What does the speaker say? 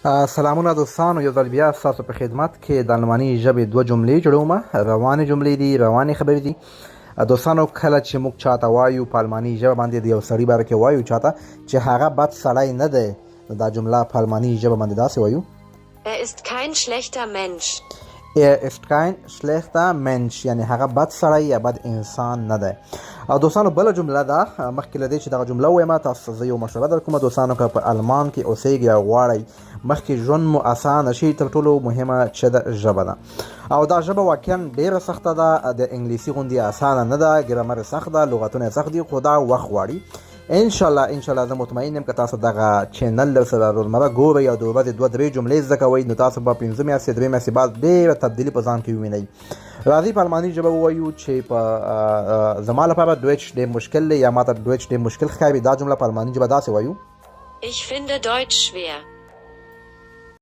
سلامونه دوستانو، یو ځل بیا ستاسو په خدمت کې د الماني ژبې دوه جملې جوړومه. روانې جملې دي، روانې خبرې دي. دوستانو، کله چې موږ چاته وایو په الماني ژبه باندې د یو سړي باره کې وایو چاته چې هغه بد سړی نه دی، دا جمله په الماني ژبه باندې داسې وایو: Er ist kein schlechter Mensch. Er ist kein schlechter Mensch، یعنی هغه بد سړی یا بد انسان نه دی. او دوستانو، بله جمله ده مخکې له دې چې دغه جمله ووایم تاسو زه یو مشوره درکوم. دوستانو، که په المان کې اوسیږئ او غواړئ مخکې ژوند مو اسانه شي، تر ټولو مهمه چې ده ژبه ده. او دا ژبه واقعا ډیره سخته ده، د انګلیسي غوندې اسانه نه ده. ګرامر سخت ده، لغتونه سخت دي، خو دا وخت غواړي. انشاءالله زه مطمئن یم که تاسو دغه چینل سره روزمره ګورئ او د ورځې دوه درې جملې زده کوئ، نو تاسو به 5 میاشتې 3 میاشتې بعد ډېره تبدیلي په ځان کې ووینئ. راځئ په الماني ژبه ووایو چې په زما لپاره دویچ ډېر مشکل دی یا ماته دویچ ډېر مشکل ښکاري. دا جمله په الماني ژبه داسې وایو: Ich finde Deutsch schwer.